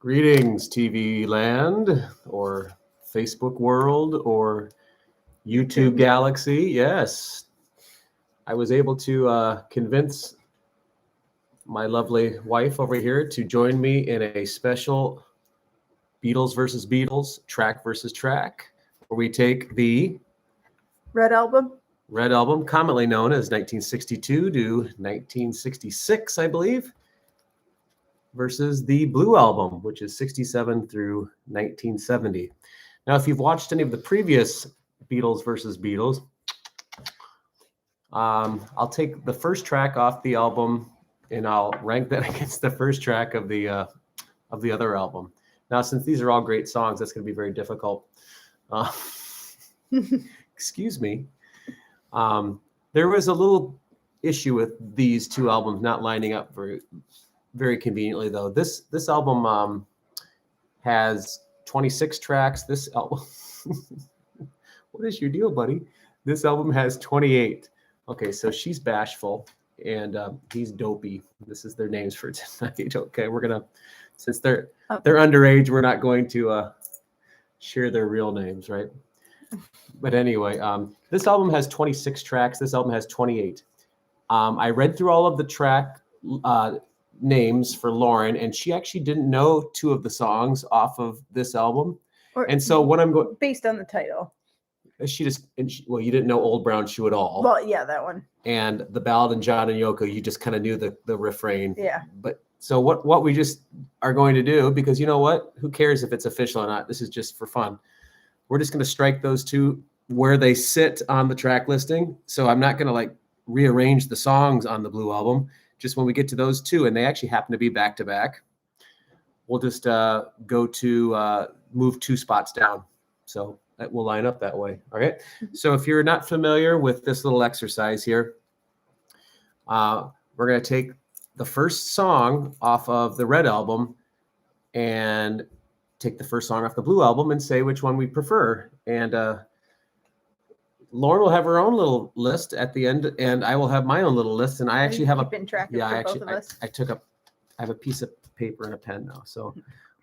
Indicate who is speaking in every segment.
Speaker 1: Greetings, TV land, or Facebook world, or YouTube galaxy. Yes, I was able to convince my lovely wife over here to join me in a special Beatles versus Beatles, track versus track, where we take the
Speaker 2: Red Album,
Speaker 1: commonly known as 1962 to 1966, I believe, versus the Blue Album, which is 67 through 1970. Now, if you've watched any of the previous Beatles versus Beatles, I'll take the first track off the album and I'll rank that against the first track of the other album. Now, since these are all great songs, that's going to be very difficult. Excuse me. There was a little issue with these two albums not lining up very conveniently, though. This album has 26 tracks. This album, what is your deal, buddy? This album has 28. Okay, so she's bashful and he's dopey. This is their names for tonight. Okay, we're gonna, since they're underage, we're not going to share their real names, right? But anyway, this album has 26 tracks. This album has 28. I read through all of the track names for Lauren, and she actually didn't know two of the songs off of this album. And so what I'm going
Speaker 2: based on the title,
Speaker 1: well, you didn't know Old Brown Shoe at all.
Speaker 2: Well, yeah, that one.
Speaker 1: And the ballad in John and Yoko, you just kind of knew the refrain.
Speaker 2: Yeah.
Speaker 1: But so what we just are going to do, because you know what? Who cares if it's official or not? This is just for fun. We're just going to strike those two where they sit on the track listing. So I'm not going to like rearrange the songs on the Blue Album. Just when we get to those two, and they actually happen to be back to back, we'll just go to move 2 spots down. So that will line up that way. All right. So if you're not familiar with this little exercise here, we're going to take the first song off of the Red Album and take the first song off the Blue Album and say which one we prefer. And Lauren will have her own little list at the end, and I will have my own little list. And I actually have I have a piece of paper and a pen now. So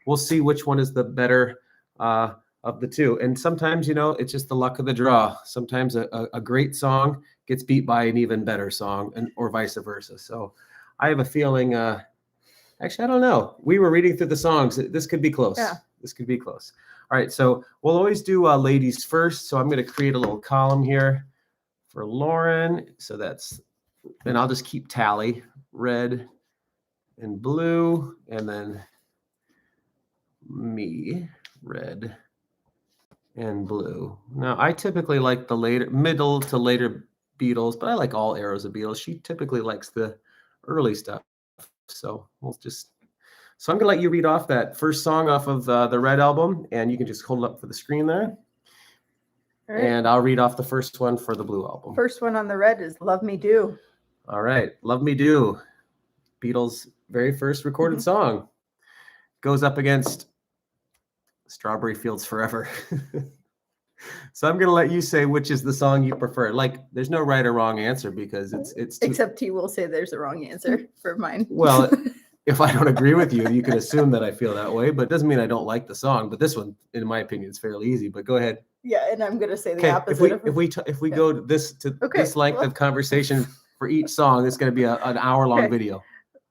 Speaker 1: we'll see which one is the better of the two. And sometimes, you know, it's just the luck of the draw. Sometimes a great song gets beat by an even better song, or vice versa. So I have a feeling, actually, I don't know. We were reading through the songs. This could be close.
Speaker 2: Yeah.
Speaker 1: This could be close. All right, so we'll always do ladies first. So I'm going to create a little column here for Lauren. So and I'll just keep tally, red and blue, and then me, red and blue. Now, I typically like the middle to later Beatles, but I like all eras of Beatles. She typically likes the early stuff. So I'm going to let you read off that first song off of the Red Album, and you can just hold it up for the screen there. All right. And I'll read off the first one for the Blue Album.
Speaker 2: First one on the Red is Love Me Do.
Speaker 1: All right. Love Me Do. Beatles' very first recorded song. Goes up against Strawberry Fields Forever. So I'm going to let you say which is the song you prefer. Like, there's no right or wrong answer because it's
Speaker 2: except he will say there's a wrong answer for mine.
Speaker 1: Well, if I don't agree with you, you can assume that I feel that way, but it doesn't mean I don't like the song. But this one, in my opinion, is fairly easy. But go ahead.
Speaker 2: Yeah, and I'm going to say the opposite.
Speaker 1: If we go this length of conversation for each song, it's going to be an hour-long video.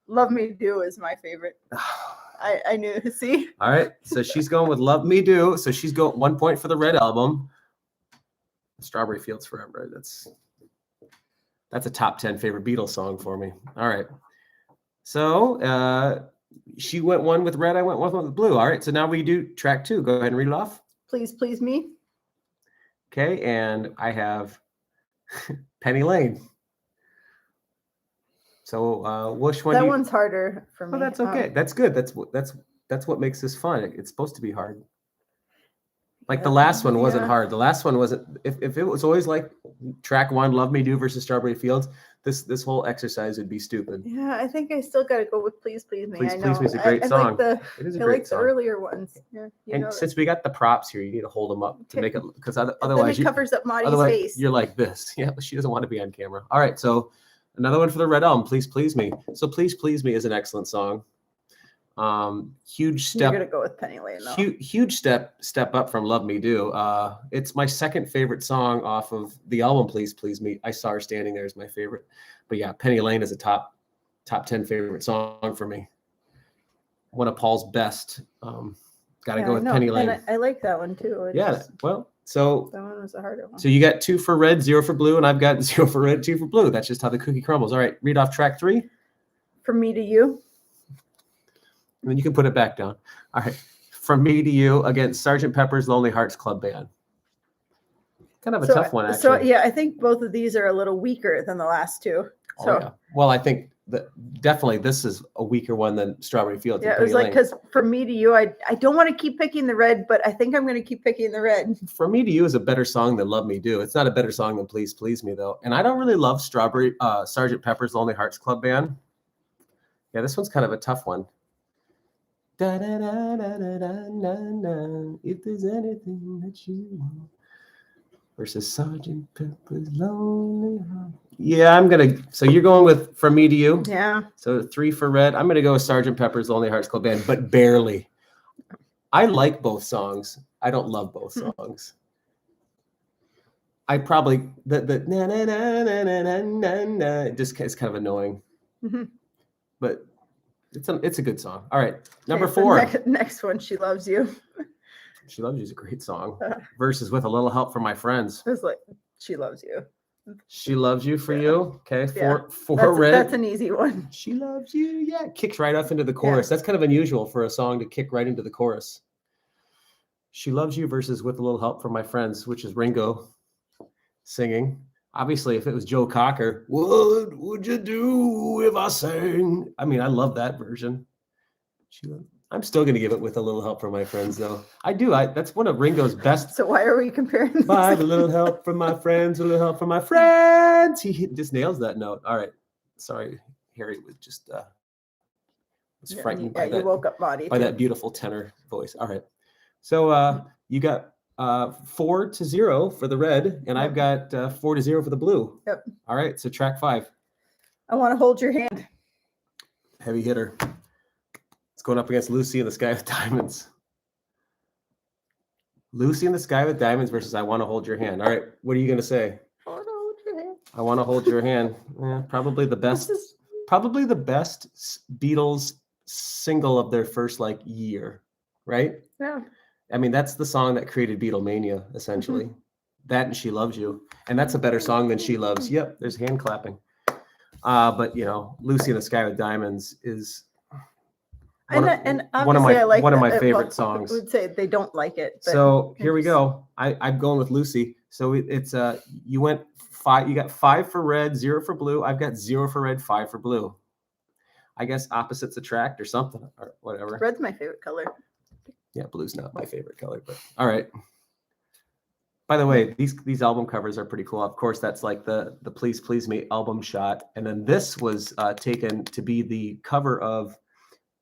Speaker 2: Love Me Do is my favorite. I knew. See?
Speaker 1: All right. So she's going with Love Me Do. So she's going 1 point for the Red Album. Strawberry Fields Forever. That's a top 10 favorite Beatles song for me. All right. So she went one with red. I went one with blue. All right. So now we do track 2. Go ahead and read it off.
Speaker 2: Please, Please Me.
Speaker 1: Okay. And I have Penny Lane. So which one?
Speaker 2: That one's harder for me.
Speaker 1: Oh, that's okay. That's good. That's what makes this fun. It's supposed to be hard. Like the last one wasn't hard. The last one wasn't. If it was always like track 1, Love Me Do versus Strawberry Fields, this whole exercise would be stupid.
Speaker 2: Yeah, I think I still got to go with Please, Please Me.
Speaker 1: Please, Please Me is a great song.
Speaker 2: It is a great song. The earlier ones. Yeah,
Speaker 1: and since we got the props here, you need to hold them up to make it, because otherwise
Speaker 2: it covers up Maude's face.
Speaker 1: You're like this. Yeah, but she doesn't want to be on camera. All right, so another one for the Red Album, Please Please Me. So Please Please Me is an excellent song. Huge
Speaker 2: You're
Speaker 1: step.
Speaker 2: gonna go with Penny Lane though.
Speaker 1: Huge step up from Love Me Do. It's my second favorite song off of the album Please Please Me. I Saw Her Standing There is my favorite. But yeah, Penny Lane is a top 10 favorite song for me. One of Paul's best. Gotta go with Penny Lane.
Speaker 2: And I like that one too.
Speaker 1: Well, so
Speaker 2: that one was a harder one.
Speaker 1: So you got 2 for red, 0 for blue, and I've got 0 for red, 2 for blue. That's just how the cookie crumbles. All right, read off track 3.
Speaker 2: From Me to You.
Speaker 1: And then you can put it back down. All right. From Me to You against Sgt. Pepper's Lonely Hearts Club Band. Kind of a tough one, actually.
Speaker 2: So, yeah, I think both of these are a little weaker than the last two. So,
Speaker 1: yeah. Well, I think that definitely this is a weaker one than Strawberry Fields.
Speaker 2: Yeah, it was like, because From Me to You, I don't want to keep picking the red, but I think I'm going to keep picking the red.
Speaker 1: From Me to You is a better song than Love Me Do. It's not a better song than Please Please Me, though. And I don't really love Sgt. Pepper's Lonely Hearts Club Band. Yeah, this one's kind of a tough one. Da, da, da, da, da, da, da, if there's anything that you want. Versus Sgt. Pepper's Lonely Hearts. Yeah, so you're going with From Me to You?
Speaker 2: Yeah.
Speaker 1: So 3 for red. I'm going to go with Sgt. Pepper's Lonely Hearts Club Band, but barely. I like both songs. I don't love both songs. I probably, the na na na na na na na, it's kind of annoying.
Speaker 2: Mm-hmm.
Speaker 1: But it's a good song. All right, number 4.
Speaker 2: Next one, She Loves You.
Speaker 1: She Loves You is a great song. Versus With a Little Help from My Friends.
Speaker 2: It was like She Loves You.
Speaker 1: She Loves You for you. Okay, four
Speaker 2: that's,
Speaker 1: red.
Speaker 2: That's an easy one.
Speaker 1: She Loves You. Yeah, kicks right off into the chorus. That's kind of unusual for a song to kick right into the chorus. She Loves You versus With a Little Help from My Friends, which is Ringo singing. Obviously, if it was Joe Cocker, what would you do if I sang? I mean, I love that version. I'm still going to give it With a Little Help from My Friends, though. I do. That's one of Ringo's best.
Speaker 2: So why are we comparing this?
Speaker 1: By the little help from my friends, a little help from my friends. He just nails that note. All right. Sorry, Harry was just was frightened by
Speaker 2: you woke up Maude
Speaker 1: by that beautiful tenor voice. All right. So you got 4-0 for the red, and I've got 4-0 for the blue.
Speaker 2: Yep.
Speaker 1: All right. So track 5.
Speaker 2: I Want to Hold Your Hand.
Speaker 1: Heavy hitter. It's going up against Lucy in the Sky with Diamonds. Lucy in the Sky with Diamonds versus I Want to Hold Your Hand. All right. What are you going to say?
Speaker 2: I Want to Hold Your Hand.
Speaker 1: I Want to Hold Your Hand. Probably the best Beatles single of their first year, right?
Speaker 2: Yeah.
Speaker 1: I mean, that's the song that created Beatlemania, essentially. Mm-hmm. That and She Loves You. And that's a better song than She Loves. Yep, there's hand clapping. But, Lucy in the Sky with Diamonds is one of my favorite songs.
Speaker 2: I would say they don't like it. But
Speaker 1: so here we go. I'm going with Lucy. So it's you went 5. You got 5 for red, 0 for blue. I've got 0 for red, 5 for blue. I guess opposites attract or something or whatever.
Speaker 2: Red's my favorite color.
Speaker 1: Yeah, blue's not my favorite color, but all right. By the way, these album covers are pretty cool. Of course, that's like the Please Please Me album shot, and then this was taken to be the cover of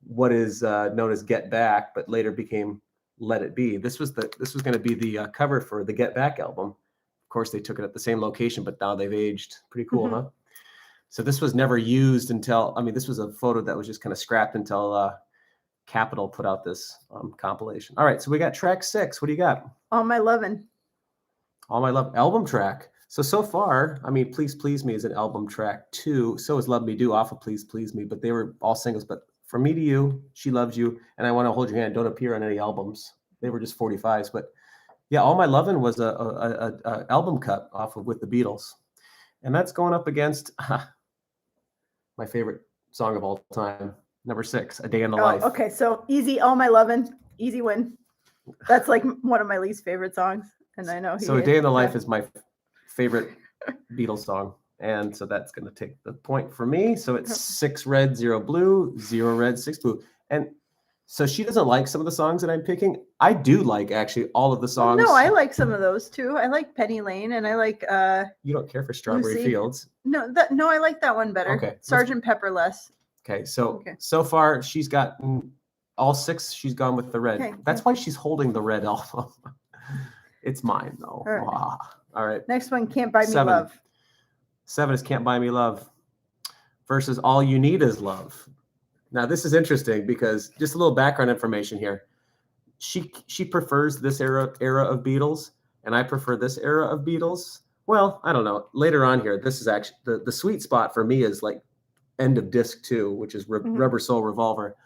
Speaker 1: what is known as Get Back, but later became Let It Be. This was going to be the cover for the Get Back album. Of course, they took it at the same location, but now they've aged. Pretty cool,
Speaker 2: Mm-hmm.
Speaker 1: huh? So this was never used until, this was a photo that was just kind of scrapped until Capitol put out this compilation. All right, so we got track 6. What do you got?
Speaker 2: All My Lovin'.
Speaker 1: All My Love album track. So far, Please Please Me is an album track too. So is Love Me Do off of Please Please Me, but they were all singles. But From Me to You, She Loves You, and I Want to Hold Your Hand don't appear on any albums. They were just 45s. But yeah, All My Lovin' was a album cut off of With the Beatles. And that's going up against my favorite song of all time, number 6, A Day in the Life.
Speaker 2: Okay, so easy, All My Lovin', easy win. That's like one of my least favorite songs. And I know
Speaker 1: So A Day in the Life is my favorite Beatles song. And so that's going to take the point for me. So it's 6 red, 0 blue, 0 red, 6 blue. And so she doesn't like some of the songs that I'm picking. I do like actually all of the songs.
Speaker 2: No, I like some of those too. I like Penny Lane and I like
Speaker 1: You don't care for Strawberry
Speaker 2: Lucy.
Speaker 1: Fields.
Speaker 2: No, I like that one better.
Speaker 1: Okay.
Speaker 2: Sgt. Pepper less.
Speaker 1: Okay, so far she's gotten all 6. She's gone with the red.
Speaker 2: Okay.
Speaker 1: That's why she's holding the red album. It's mine though.
Speaker 2: All right.
Speaker 1: All right.
Speaker 2: Next one, Can't Buy Me
Speaker 1: 7.
Speaker 2: Love.
Speaker 1: 7 is Can't Buy Me Love versus All You Need Is Love. Now this is interesting because just a little background information here. She prefers this era of Beatles, and I prefer this era of Beatles. Well, I don't know. Later on here, this is actually the sweet spot for me is like end of disc 2, which is Rubber Soul Revolver.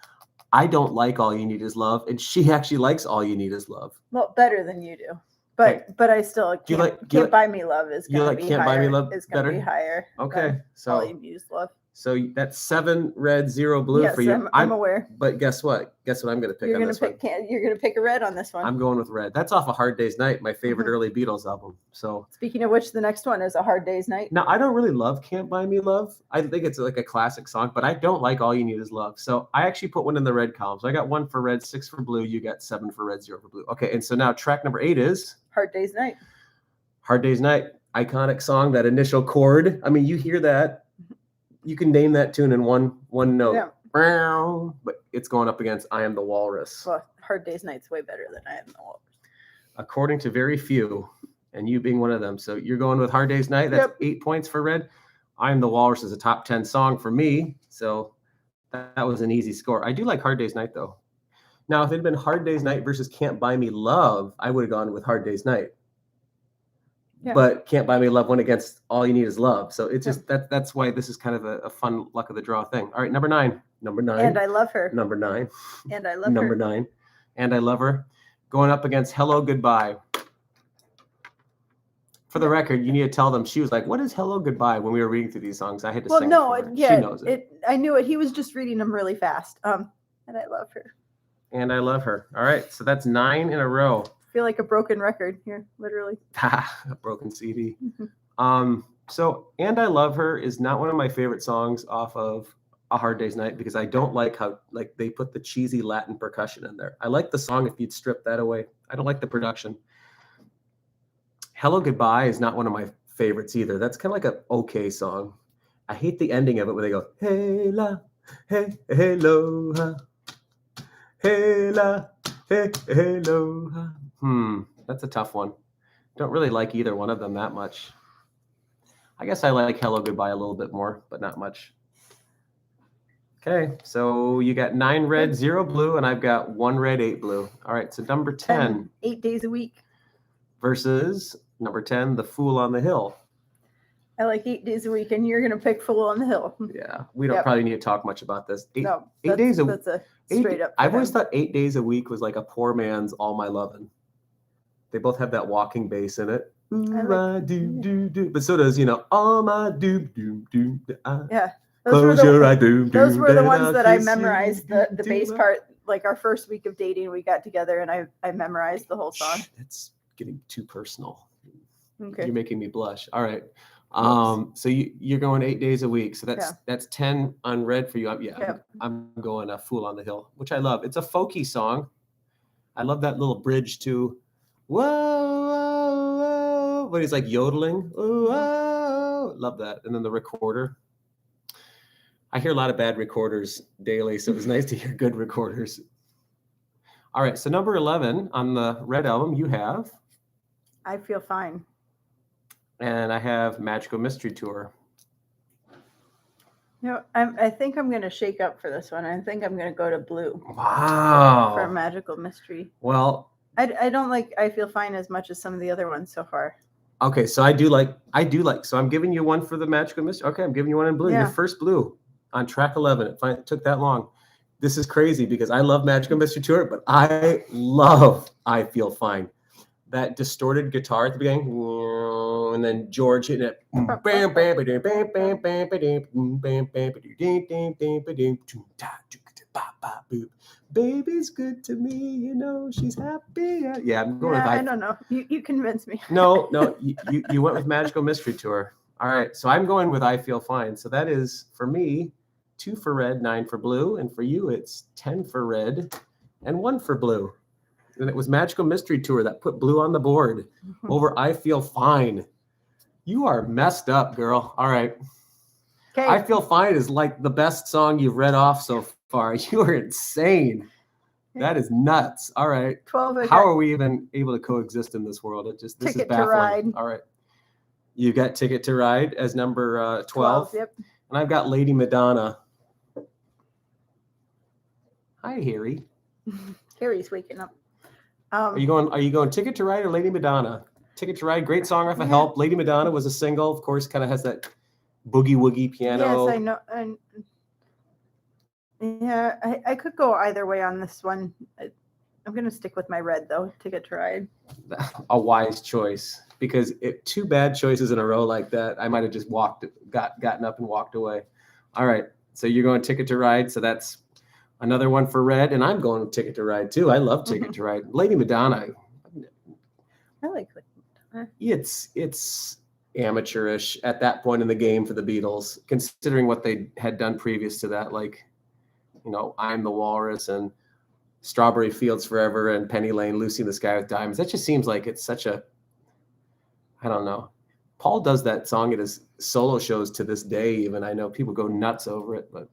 Speaker 1: I don't like All You Need Is Love, and she actually likes All You Need Is Love.
Speaker 2: Well, better than you do. But I still can't buy me love is gonna be
Speaker 1: Can't
Speaker 2: higher.
Speaker 1: Buy Me Love
Speaker 2: is gonna
Speaker 1: better?
Speaker 2: be higher.
Speaker 1: Okay, so
Speaker 2: All You Need Is Love.
Speaker 1: So that's 7 red, 0 blue
Speaker 2: Yes,
Speaker 1: for you.
Speaker 2: I'm aware.
Speaker 1: But guess what? Guess what I'm going to pick
Speaker 2: You're
Speaker 1: on
Speaker 2: gonna
Speaker 1: this
Speaker 2: pick.
Speaker 1: one?
Speaker 2: You're gonna pick a red on this one.
Speaker 1: I'm going with red. That's off A Hard Day's Night, my favorite early Beatles album. So
Speaker 2: speaking of which, the next one is A Hard Day's Night.
Speaker 1: Now I don't really love Can't Buy Me Love. I think it's like a classic song, but I don't like All You Need Is Love. So I actually put one in the red column. So I got 1 for red, 6 for blue. You got 7 for red, 0 for blue. Okay, and so now track number 8 is
Speaker 2: Hard Day's Night.
Speaker 1: Hard Day's Night. Iconic song, that initial chord. I mean, you hear that. You can name that tune in one note.
Speaker 2: Yeah.
Speaker 1: But it's going up against I Am the Walrus.
Speaker 2: Well, Hard Day's Night's way better than I Am the Walrus.
Speaker 1: According to very few, and you being one of them. So you're going with Hard Day's Night. That's 8 points for red. I Am the Walrus is a top 10 song for me. So that was an easy score. I do like Hard Day's Night, though. Now, if it had been Hard Day's Night versus Can't Buy Me Love, I would have gone with Hard Day's Night. Yeah. But Can't Buy Me Love went against All You Need Is Love. So it's just that's why this is kind of a fun luck of the draw thing. All right, number 9.
Speaker 2: And I Love Her.
Speaker 1: Number 9.
Speaker 2: And I Love Her.
Speaker 1: Number 9. And I Love Her. Going up against Hello Goodbye. For the record, you need to tell them, she was like, what is Hello Goodbye when we were reading through these songs? I had to sing it for her.
Speaker 2: Yeah,
Speaker 1: she knows it.
Speaker 2: I knew it. He was just reading them really fast. And I Love Her.
Speaker 1: And I Love Her. All right, so that's 9 in a row.
Speaker 2: Feel like a broken record here, literally.
Speaker 1: A broken CD. So And I Love Her is not one of my favorite songs off of A Hard Day's Night because I don't like how like they put the cheesy Latin percussion in there. I like the song if you'd strip that away. I don't like the production. Hello Goodbye is not one of my favorites either. That's kind of like an okay song. I hate the ending of it where they go, hey la, hey, hello, ha. Hey la, hey, hello, ha. That's a tough one. Don't really like either one of them that much. I guess I like Hello Goodbye a little bit more, but not much. Okay, so you got 9 red, 0 blue, and I've got 1 red, 8 blue. All right, so number 10.
Speaker 2: 8 days a week.
Speaker 1: Versus number 10, The Fool on the Hill.
Speaker 2: I like 8 days a week, and you're going to pick Fool on the Hill.
Speaker 1: Yeah, we don't probably need to talk much about this. 8 days a week.
Speaker 2: That's a straight up.
Speaker 1: I've always thought 8 days a week was like a poor man's All My Lovin'. They both have that walking bass in it. Do. But so does, all my do.
Speaker 2: Yeah.
Speaker 1: Close your eye,
Speaker 2: those were the ones that I memorized, the bass part. Like our first week of dating, we got together and I memorized the whole song.
Speaker 1: It's getting too personal.
Speaker 2: Okay.
Speaker 1: You're making me blush. All right. So you're going 8 days a week. So that's 10 on red for you. I'm going A Fool on the Hill, which I love. It's a folky song. I love that little bridge to whoa, whoa, whoa, when he's like yodeling. Whoa, love that. And then the recorder. I hear a lot of bad recorders daily, so it was nice to hear good recorders. All right, so number 11 on the red album, you have
Speaker 2: I Feel Fine.
Speaker 1: And I have Magical Mystery Tour.
Speaker 2: I think I'm going to shake up for this one. I think I'm going to go to blue.
Speaker 1: Wow.
Speaker 2: For Magical Mystery.
Speaker 1: Well,
Speaker 2: I don't like I Feel Fine as much as some of the other ones so far.
Speaker 1: Okay, so I do like, so I'm giving you one for the Magical Mystery. Okay, I'm giving you one in blue.
Speaker 2: Yeah.
Speaker 1: Your first blue on track 11. It took that long. This is crazy because I love Magical Mystery Tour, but I love I Feel Fine. That distorted guitar at the beginning, and then George hitting it. Baby's good to me, she's happy. Yeah, I'm going with
Speaker 2: I don't know. You convinced me.
Speaker 1: No, you went with Magical Mystery Tour. All right, so I'm going with I Feel Fine. So that is, for me, 2 for red, 9 for blue. And for you, it's 10 for red and 1 for blue. And it was Magical Mystery Tour that put blue on the board over I Feel Fine. You are messed up, girl. All right.
Speaker 2: Okay.
Speaker 1: I Feel Fine is like the best song you've read off so far. You are insane. That is nuts. All right.
Speaker 2: 12.
Speaker 1: How are we even able to coexist in this world? This
Speaker 2: Ticket
Speaker 1: is baffling.
Speaker 2: to Ride.
Speaker 1: All right. You got Ticket to Ride as number 12.
Speaker 2: Yep.
Speaker 1: And I've got Lady Madonna. Hi, Harry.
Speaker 2: Harry's waking up.
Speaker 1: Are you going Ticket to Ride or Lady Madonna? Ticket to Ride, great song off of Help. Lady Madonna was a single, of course, kind of has that boogie woogie piano.
Speaker 2: Yes, I know. I could go either way on this one. I'm going to stick with my red, though, Ticket to Ride.
Speaker 1: A wise choice, because if 2 bad choices in a row like that, I might have just gotten up and walked away. All right, so you're going Ticket to Ride, so that's another one for red, and I'm going Ticket to Ride too. I love Ticket to Ride. Lady Madonna.
Speaker 2: I like Lady Madonna.
Speaker 1: It's amateurish at that point in the game for the Beatles, considering what they had done previous to that, like, I'm the Walrus and Strawberry Fields Forever and Penny Lane, Lucy in the Sky with Diamonds. That just seems like it's such a, I don't know. Paul does that song at his solo shows to this day, even. I know people go nuts over it, but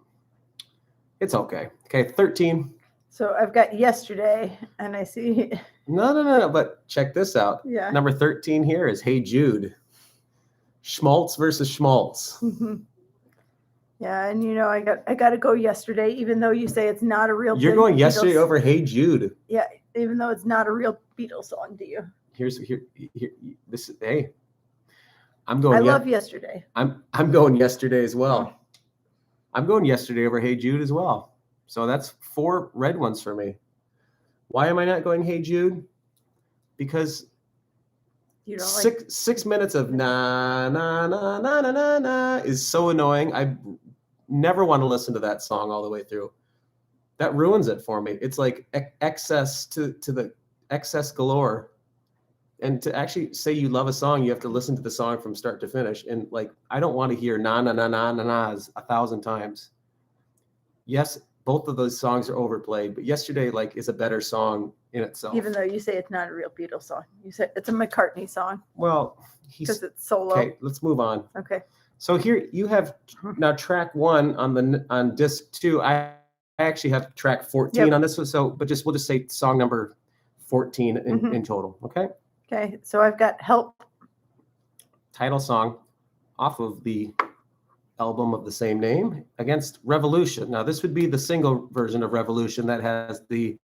Speaker 1: it's okay. Okay, 13.
Speaker 2: So I've got Yesterday, and I see.
Speaker 1: No, but check this out.
Speaker 2: Yeah.
Speaker 1: Number 13 here is Hey Jude. Schmaltz versus Schmaltz.
Speaker 2: Mm-hmm. Yeah, and I got to go Yesterday, even though you say it's not a real.
Speaker 1: You're going Yesterday over Hey Jude.
Speaker 2: Yeah, even though it's not a real Beatles song, do you?
Speaker 1: Here. This is hey. I'm going.
Speaker 2: I love Yesterday.
Speaker 1: I'm going Yesterday as well. I'm going Yesterday over Hey Jude as well. So that's 4 red ones for me. Why am I not going Hey Jude? Because
Speaker 2: you don't
Speaker 1: 6 minutes of na na na na na na na is so annoying. I never want to listen to that song all the way through. That ruins it for me. It's like excess to the excess galore. And to actually say you love a song, you have to listen to the song from start to finish. And like, I don't want to hear na na na na na na's 1,000 times. Yes, both of those songs are overplayed, but Yesterday is a better song in itself.
Speaker 2: Even though you say it's not a real Beatles song, you say it's a McCartney song.
Speaker 1: Well,
Speaker 2: because it's solo.
Speaker 1: Okay, let's move on.
Speaker 2: Okay.
Speaker 1: So here you have now track 1 on disc 2. I actually have track 14 on this one. So, but we'll just say song number 14 in total. Okay.
Speaker 2: Okay, so I've got Help.
Speaker 1: Title song off of the album of the same name against Revolution. Now, this would be the single version of Revolution that has the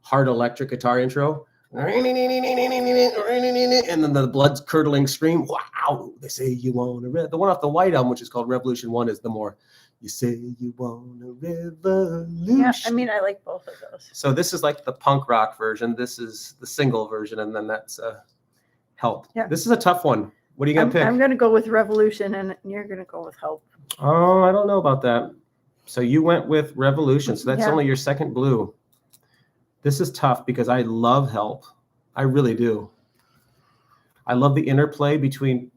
Speaker 1: hard electric guitar intro. And then the blood curdling scream. Wow, they say you want a red. The one off the White Album, which is called Revolution 1, is the more, you say you want a revolution.
Speaker 2: Yeah, I mean, I like both of those.
Speaker 1: So this is like the punk rock version. This is the single version, and then that's Help. Yeah. This is a tough one. What are you going to pick?
Speaker 2: I'm going to go with Revolution, and you're going to go with Help.
Speaker 1: Oh, I don't know about that. So you went with Revolution. So that's only your second blue. This is tough because I love Help. I really do. I love the interplay between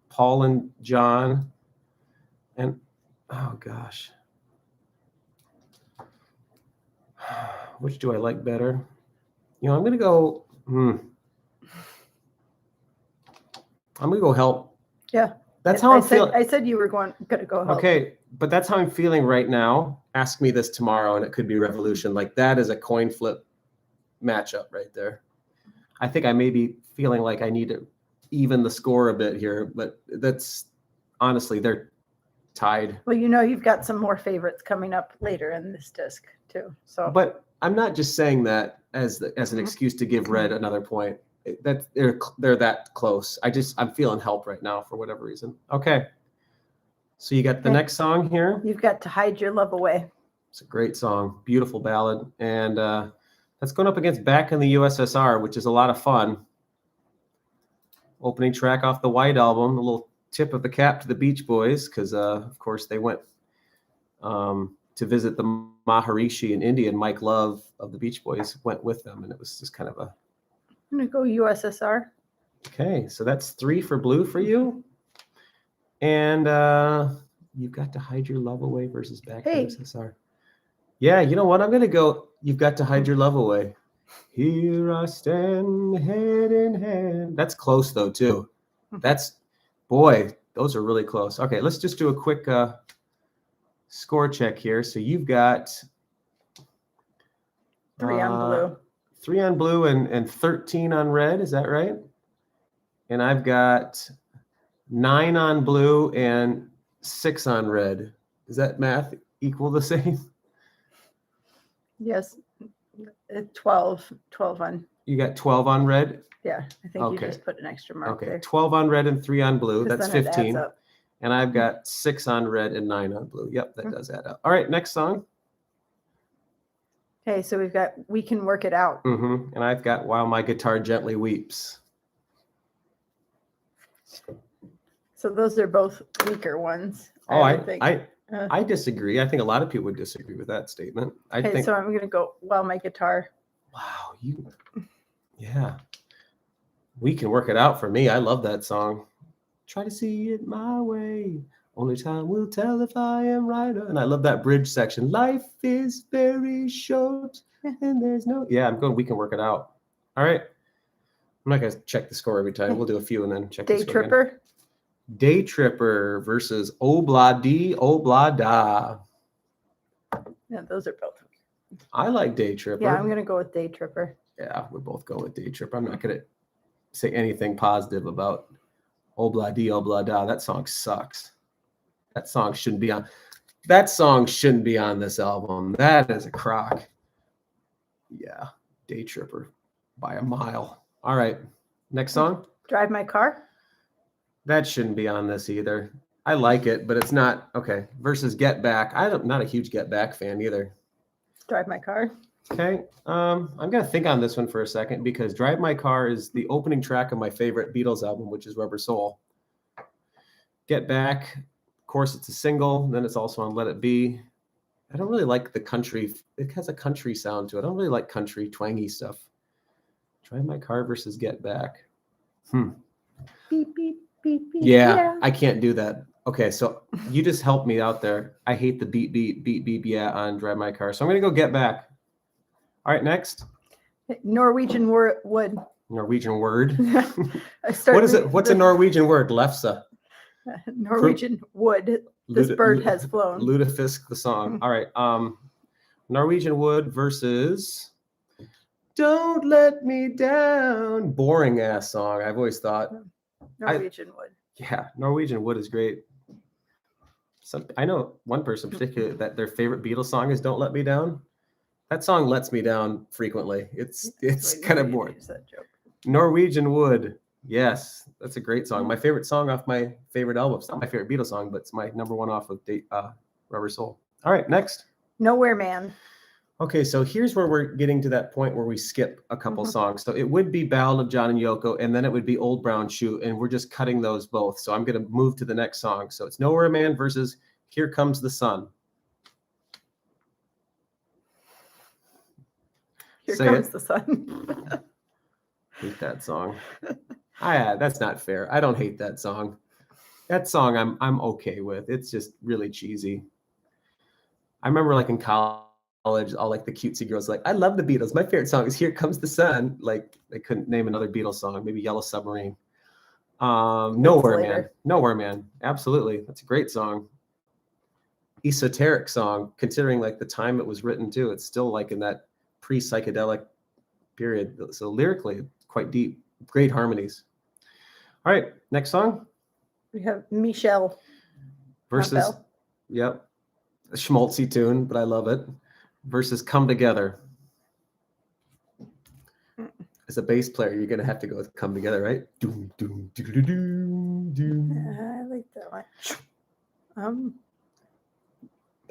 Speaker 1: Paul and John. And, oh, gosh. Which do I like better? I'm going to go, I'm going to go Help.
Speaker 2: Yeah.
Speaker 1: That's how I'm feeling.
Speaker 2: I said you were going to go Help.
Speaker 1: Okay, but that's how I'm feeling right now. Ask me this tomorrow, and it could be Revolution. Like, that is a coin flip matchup right there. I think I may be feeling like I need to even the score a bit here, but that's honestly, they're tied.
Speaker 2: Well, you've got some more favorites coming up later in this disc too. So,
Speaker 1: but I'm not just saying that as an excuse to give red another point. That they're that close. I'm feeling Help right now for whatever reason. Okay. So you got the next song here.
Speaker 2: You've got To Hide Your Love Away.
Speaker 1: It's a great song, beautiful ballad, and that's going up against Back in the USSR, which is a lot of fun. Opening track off the White Album, a little tip of the cap to the Beach Boys, because of course they went to visit the Maharishi in India, and Mike Love of the Beach Boys went with them, and it was just kind of a.
Speaker 2: I'm going to go USSR.
Speaker 1: Okay, so that's 3 for blue for you. And You've Got to Hide Your Love Away versus Back to USSR. Yeah, you know what? I'm going to go You've Got to Hide Your Love Away. Here I stand, hand in hand. That's close, though, too. Those are really close. Okay, let's just do a quick score check here. So you've got
Speaker 2: 3 on blue.
Speaker 1: 3 on blue and 13 on red. Is that right? And I've got 9 on blue and 6 on red. Is that math equal the same?
Speaker 2: Yes. 12 on.
Speaker 1: You got 12 on red.
Speaker 2: Yeah, I think
Speaker 1: Okay.
Speaker 2: you just put an extra mark
Speaker 1: Okay,
Speaker 2: there.
Speaker 1: 12 on red and 3 on blue.
Speaker 2: 'Cause
Speaker 1: That's
Speaker 2: then it adds
Speaker 1: 15.
Speaker 2: up.
Speaker 1: And I've got 6 on red and 9 on blue. Yep, that does add up. All right, next song.
Speaker 2: Okay, so we've got We Can Work It Out.
Speaker 1: And I've got While My Guitar Gently Weeps.
Speaker 2: So those are both weaker ones.
Speaker 1: Oh,
Speaker 2: would think.
Speaker 1: I disagree. I think a lot of people would disagree with that statement. I
Speaker 2: Okay,
Speaker 1: think.
Speaker 2: so I'm gonna go While My Guitar.
Speaker 1: Wow, yeah. We Can Work It Out for me. I love that song. Try to see it my way. Only time will tell if I am right. And I love that bridge section. Life is very short and there's no. Yeah, I'm going We Can Work It Out. All right. I'm not going to check the score every time. We'll do a few and then check the
Speaker 2: Day
Speaker 1: score
Speaker 2: Tripper.
Speaker 1: Again. Day Tripper versus Obla Dee Obla Da.
Speaker 2: Yeah, those are both.
Speaker 1: I like Day Tripper.
Speaker 2: Yeah, I'm going to go with Day Tripper.
Speaker 1: Yeah, we're both going with Day Tripper. I'm not going to say anything positive about Obla Dee Obla Da. That song sucks. That song shouldn't be on. That song shouldn't be on this album. That is a crock. Yeah, Day Tripper by a mile. All right, next song.
Speaker 2: Drive My Car.
Speaker 1: That shouldn't be on this either. I like it, but it's not okay. Versus Get Back. I'm not a huge Get Back fan either.
Speaker 2: Drive My Car.
Speaker 1: Okay, I'm gonna think on this one for a second because Drive My Car is the opening track of my favorite Beatles album, which is Rubber Soul. Get Back, of course, it's a single. Then it's also on Let It Be. I don't really like the country. It has a country sound to it. I don't really like country twangy stuff. Drive My Car versus Get Back.
Speaker 2: Beep, beep, beep, beep.
Speaker 1: Yeah, I can't do that. Okay, so you just helped me out there. I hate the beep, beep, beep, beep, yeah on Drive My Car. So I'm going to go Get Back. All right, next.
Speaker 2: Norwegian Wood.
Speaker 1: Norwegian Word.
Speaker 2: What
Speaker 1: is it? What's a Norwegian word? Lefse.
Speaker 2: Norwegian Wood. This bird has flown.
Speaker 1: Lutefisk, the song. All right. Norwegian Wood versus Don't Let Me Down. Boring ass song. I've always thought.
Speaker 2: Norwegian Wood.
Speaker 1: Yeah, Norwegian Wood is great. I know one person particularly that their favorite Beatles song is Don't Let Me Down. That song lets me down frequently. It's kind of boring. Norwegian Wood. Yes, that's a great song. My favorite song off my favorite album. It's not my favorite Beatles song, but it's my number one off of Rubber Soul. All right, next.
Speaker 2: Nowhere Man.
Speaker 1: Okay, so here's where we're getting to that point where we skip a couple songs. So it would be Ballad of John and Yoko, and then it would be Old Brown Shoe, and we're just cutting those both. So I'm going to move to the next song. So it's Nowhere Man versus Here Comes the Sun.
Speaker 2: Here Comes the Sun.
Speaker 1: Hate that song. That's not fair. I don't hate that song. That song I'm okay with. It's just really cheesy. I remember like in college, all like the cutesy girls like, I love the Beatles. My favorite song is Here Comes the Sun. Like they couldn't name another Beatles song, maybe Yellow Submarine. Nowhere Man. Nowhere Man. Absolutely. That's a great song. Esoteric song, considering like the time it was written too. It's still like in that pre-psychedelic period. So lyrically, quite deep. Great harmonies. All right, next song.
Speaker 2: We have Michelle
Speaker 1: versus, yep, a schmaltzy tune, but I love it. Versus Come Together. As a bass player, you're gonna have to go with Come Together, right? Doom, doom, doo, doo, doo, doo.
Speaker 2: I like that one.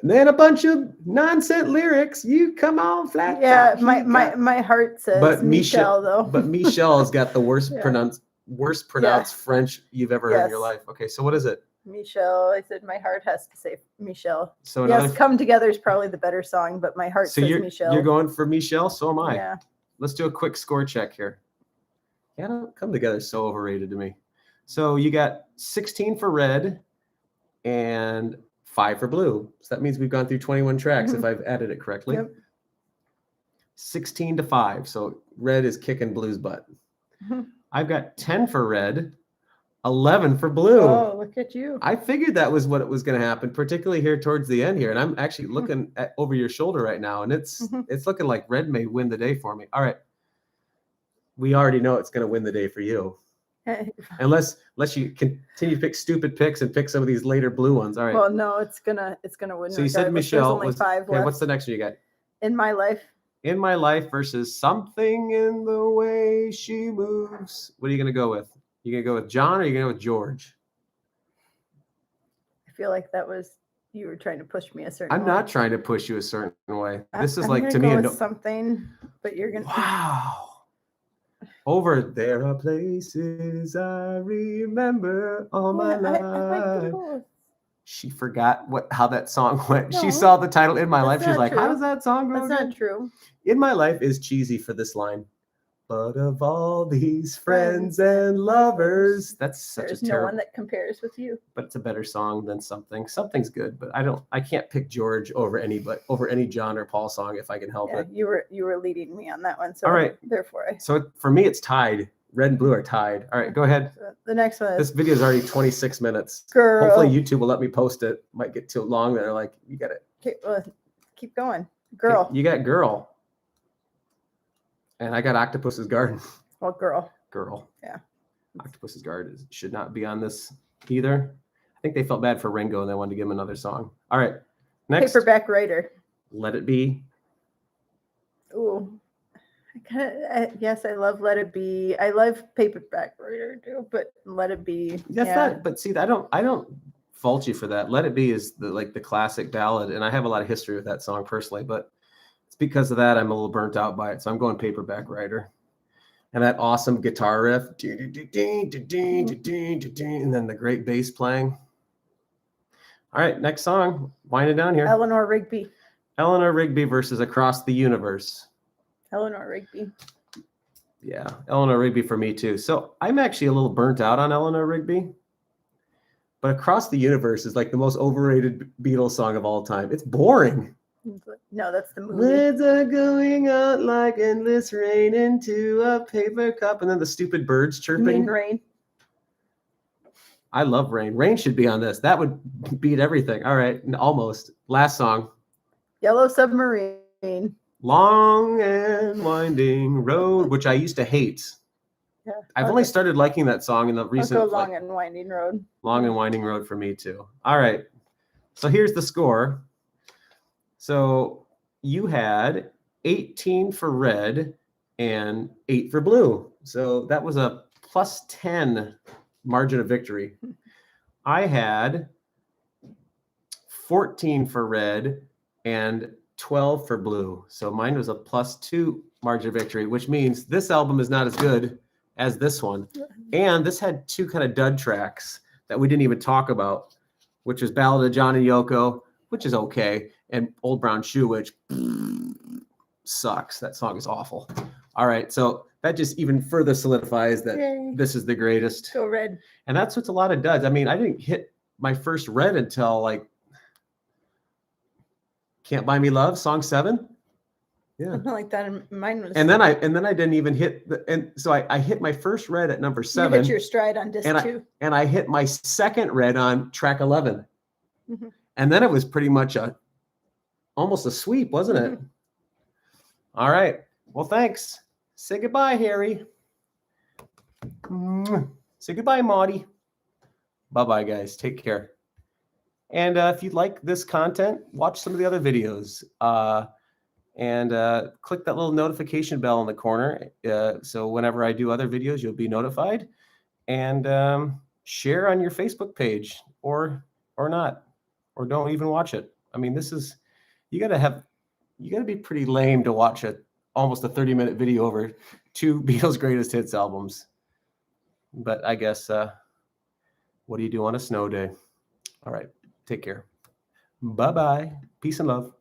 Speaker 1: And then a bunch of nonsense lyrics. You come on flat.
Speaker 2: Yeah,
Speaker 1: top,
Speaker 2: my heart says Michelle though.
Speaker 1: But Michelle's got the worst pronounced French you've ever heard in your life. Okay, so what is it?
Speaker 2: Michelle. I said my heart has to say Michelle.
Speaker 1: So
Speaker 2: yes, Come Together is probably the better song, but my heart says Michelle.
Speaker 1: You're going for Michelle, so am I.
Speaker 2: Yeah.
Speaker 1: Let's do a quick score check here. Yeah, Come Together is so overrated to me. So you got 16 for red and 5 for blue. So that means we've gone through 21 tracks if I've added it correctly.
Speaker 2: Yep.
Speaker 1: 16-5. So red is kicking blue's butt. I've got 10 for red, 11 for blue.
Speaker 2: Oh, look at you.
Speaker 1: I figured that was what was going to happen, particularly here towards the end here. And I'm actually looking over your shoulder right now, and it's looking like red may win the day for me. All right. We already know it's going to win the day for you. Unless you continue to pick stupid picks and pick some of these later blue ones. All right.
Speaker 2: Well, no, it's gonna win.
Speaker 1: So you said Michelle.
Speaker 2: There's only 5
Speaker 1: okay,
Speaker 2: left.
Speaker 1: what's the next one you got?
Speaker 2: In My Life.
Speaker 1: In My Life versus Something in the Way She Moves. What are you going to go with? You going to go with John or are you going to go with George?
Speaker 2: I feel like that was, you were trying to push me a certain
Speaker 1: I'm
Speaker 2: way.
Speaker 1: not trying to push you a certain way. This is
Speaker 2: I'm
Speaker 1: like, to
Speaker 2: gonna
Speaker 1: me,
Speaker 2: go with something, but you're going to.
Speaker 1: Wow. Over there are places I remember all my life.
Speaker 2: I like them both.
Speaker 1: She forgot how that song went.
Speaker 2: No,
Speaker 1: she saw the title In My Life. She's
Speaker 2: not
Speaker 1: like,
Speaker 2: true.
Speaker 1: how does that song go?
Speaker 2: That's
Speaker 1: again?
Speaker 2: not true.
Speaker 1: In My Life is cheesy for this line. But of all these friends and lovers, that's such
Speaker 2: There's
Speaker 1: a terrible.
Speaker 2: No one that compares with you.
Speaker 1: But it's a better song than Something. Something's good, but I can't pick George over any John or Paul song if I can help it.
Speaker 2: You were leading me on that one. So
Speaker 1: all right.
Speaker 2: Therefore,
Speaker 1: so for me, it's tied. Red and blue are tied. All right, go ahead.
Speaker 2: So the next one is
Speaker 1: this video is already 26 minutes.
Speaker 2: Girl.
Speaker 1: Hopefully YouTube will let me post it. Might get too long. They're like, you got it.
Speaker 2: Okay, well, keep going. Girl.
Speaker 1: You got Girl. And I got Octopus's Garden.
Speaker 2: Well, Girl.
Speaker 1: Girl.
Speaker 2: Yeah.
Speaker 1: Octopus's Garden should not be on this either. I think they felt bad for Ringo and they wanted to give him another song. All right. Next.
Speaker 2: Paperback Writer.
Speaker 1: Let It Be.
Speaker 2: Ooh. Yes, I love Let It Be. I love Paperback Writer too, but Let It Be.
Speaker 1: That's not, but see, I don't fault you for that. Let It Be is the classic ballad, and I have a lot of history with that song personally, but it's because of that I'm a little burnt out by it. So I'm going Paperback Writer. And that awesome guitar riff, and then the great bass playing. All right, next song. Wind it down here.
Speaker 2: Eleanor Rigby.
Speaker 1: Eleanor Rigby versus Across the Universe.
Speaker 2: Eleanor Rigby.
Speaker 1: Yeah, Eleanor Rigby for me too. So I'm actually a little burnt out on Eleanor Rigby. But Across the Universe is like the most overrated Beatles song of all time. It's boring.
Speaker 2: No, that's the movie.
Speaker 1: Words are going out like endless rain into a paper cup. And then the stupid birds chirping.
Speaker 2: You mean Rain?
Speaker 1: I love Rain. Rain should be on this. That would beat everything. All right, almost. Last song.
Speaker 2: Yellow Submarine.
Speaker 1: Long and Winding Road, which I used to hate.
Speaker 2: Yeah,
Speaker 1: I've only started liking that song in the recent.
Speaker 2: I'll go Long and Winding Road.
Speaker 1: Long and Winding Road for me too. All right. So here's the score. So you had 18 for red and 8 for blue. So that was a +10 margin of victory. I had 14 for red and 12 for blue. So mine was a +2 margin of victory, which means this album is not as good as this one. And this had 2 kind of dud tracks that we didn't even talk about, which was Ballad of John and Yoko, which is okay, and Old Brown Shoe, which sucks. That song is awful. All right, so that just even further solidifies that this is the greatest.
Speaker 2: Go red.
Speaker 1: And that's what's a lot of duds. I mean, I didn't hit my first red until like Can't Buy Me Love, song 7. Yeah.
Speaker 2: Something like that. And mine was.
Speaker 1: And then I didn't even hit so I hit my first red at number 7.
Speaker 2: You hit your stride on disc 2.
Speaker 1: And I hit my second red on track 11.
Speaker 2: Mm-hmm.
Speaker 1: And then it was pretty much almost a sweep, wasn't it? All right. Well, thanks. Say goodbye, Harry. Say goodbye, Maude. Bye-bye, guys. Take care. And if you'd like this content, watch some of the other videos. And click that little notification bell in the corner. So whenever I do other videos, you'll be notified. And share on your Facebook page or not. Or don't even watch it. I mean, this is, you gotta be pretty lame to watch almost a 30-minute video over 2 Beatles Greatest Hits albums. But I guess, what do you do on a snow day? All right, take care. Bye-bye. Peace and love.